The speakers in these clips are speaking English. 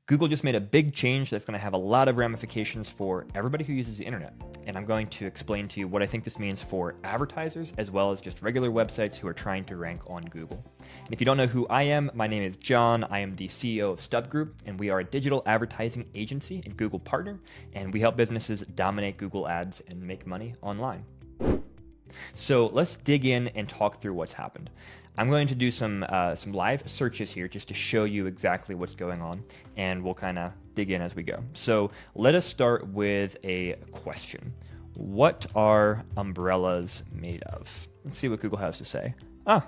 Google just made a big change that's going to have a lot of ramifications for everybody who uses the internet. And I'm going to explain to you what I think this means for advertisers as well as just regular websites who are trying to rank on Google. And if you don't know who I am, my name is John. I am the CEO of Stub Group, and we are a digital advertising agency and Google partner, and we help businesses dominate Google ads and make money online. So let's dig in and talk through what's happened. I'm going to do some live searches here just to show you exactly what's going on, and we'll kind of dig in as we go. So let us start with a question. What are umbrellas made of? Let's see what Google has to say.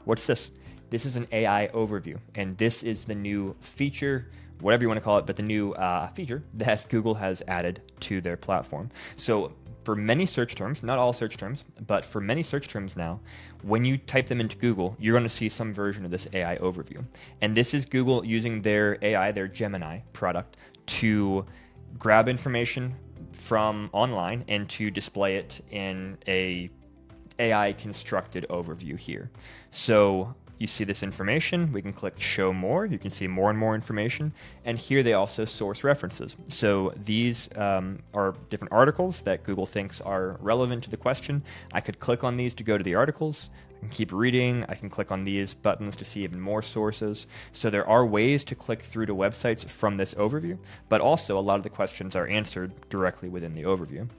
What's this? This is an AI overview, and this is the new feature, whatever you want to call it, but the new feature that Google has added to their platform. So for many search terms, not all search terms, but for many search terms now, when you type them into Google, you're going to see some version of this AI overview. And this is Google using their AI, their Gemini product, to grab information from online and to display it in a AI constructed overview here. So you see this information, we can click show more, you can see more and more information, and here they also source references. So these are different articles that Google thinks are relevant to the question. I could click on these to go to the articles, I can keep reading, I can click on these buttons to see even more sources. So there are ways to click through to websites from this overview, but also a lot of the questions are answered directly within the overview.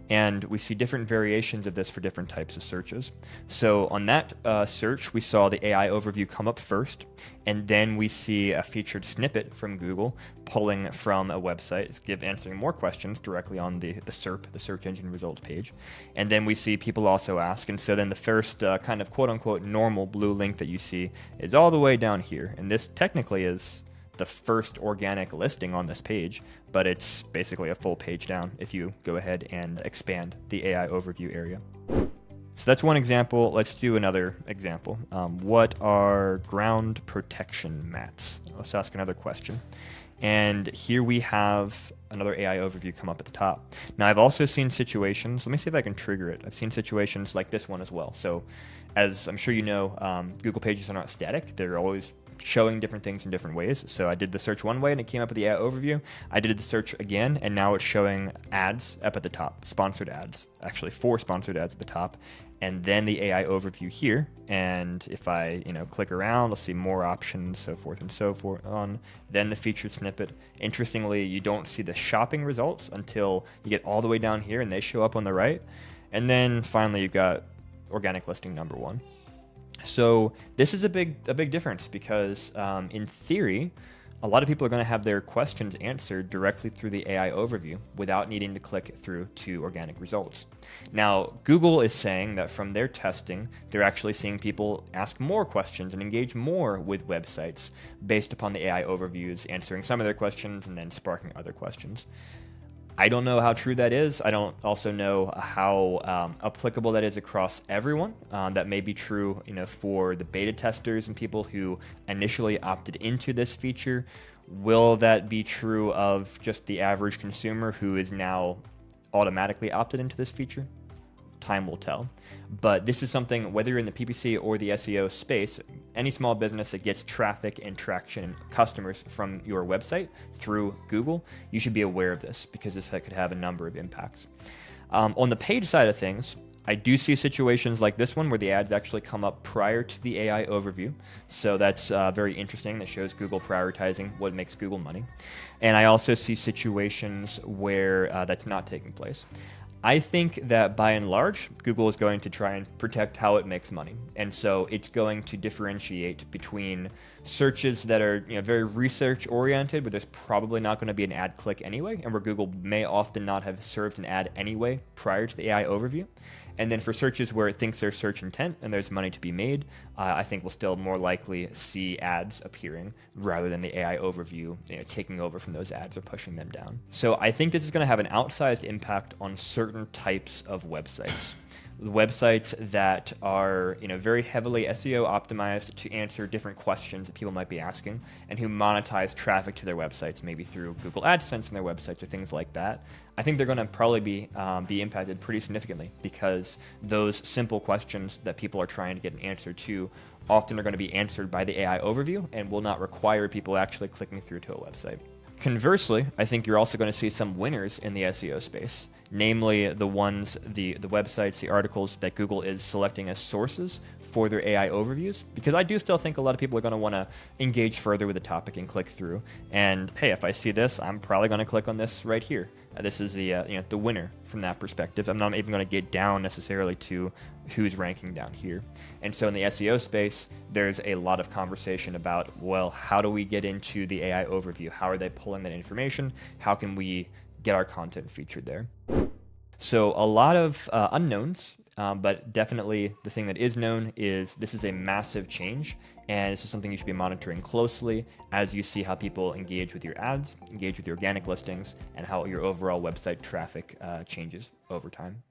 And we see different variations of this for different types of searches. So on that search, we saw the AI overview come up first, and then we see a featured snippet from Google pulling from a website, answering more questions directly on the SERP, the search engine results page. And then we see people also ask, and so then the first kind of quote unquote normal blue link that you see is all the way down here. And this technically is the first organic listing on this page, but it's basically a full page down if you go ahead and expand the AI overview area. So that's one example. Let's do another example. What are ground protection mats? Let's ask another question. And here we have another AI overview come up at the top. Now I've also seen situations, let me see if I can trigger it. I've seen situations like this one as well. So as I'm sure you know, Google pages are not static. They're always showing different things in different ways. So I did the search one way and it came up with the AI overview. I did the search again and now it's showing ads up at the top, sponsored ads, actually 4 sponsored ads at the top, and then the AI overview here. And if I click around, I'll see more options, so forth and so forth on. Then the featured snippet. Interestingly, you don't see the shopping results until you get all the way down here and they show up on the right. And then finally you've got organic listing number 1. So this is a big difference because in theory, a lot of people are going to have their questions answered directly through the AI overview without needing to click through to organic results. Now, Google is saying that from their testing, they're actually seeing people ask more questions and engage more with websites based upon the AI overviews, answering some of their questions and then sparking other questions. I don't know how true that is. I don't also know how applicable that is across everyone. That may be true, for the beta testers and people who initially opted into this feature. Will that be true of just the average consumer who is now automatically opted into this feature? Time will tell. But this is something, whether you're in the PPC or the SEO space, any small business that gets traffic and traction and customers from your website through Google, you should be aware of this because this could have a number of impacts. On the page side of things, I do see situations like this one where the ads actually come up prior to the AI overview. So that's very interesting. That shows Google prioritizing what makes Google money. And I also see situations where that's not taking place. I think that by and large, Google is going to try and protect how it makes money. And so it's going to differentiate between searches that are very research oriented, but there's probably not going to be an ad click anyway, and where Google may often not have served an ad anyway prior to the AI overview. And then for searches where it thinks there's search intent and there's money to be made, I think we'll still more likely see ads appearing rather than the AI overview taking over from those ads or pushing them down. So I think this is going to have an outsized impact on certain types of websites. Websites that are very heavily SEO optimized to answer different questions that people might be asking, and who monetize traffic to their websites, maybe through Google AdSense on their websites or things like that. I think they're going to probably be impacted pretty significantly because those simple questions that people are trying to get an answer to often are going to be answered by the AI overview and will not require people actually clicking through to a website. Conversely, I think you're also going to see some winners in the SEO space, namely the ones, the websites, the articles that Google is selecting as sources for their AI overviews, because I do still think a lot of people are going to want to engage further with the topic and click through. And hey, if I see this, I'm probably going to click on this right here. This is the the winner from that perspective. I'm not even going to get down necessarily to who's ranking down here. And so in the SEO space, there's a lot of conversation about, well, how do we get into the AI overview? How are they pulling that information? How can we get our content featured there? So a lot of unknowns, but definitely the thing that is known is this is a massive change, and this is something you should be monitoring closely as you see how people engage with your ads, engage with your organic listings, and how your overall website traffic changes over time.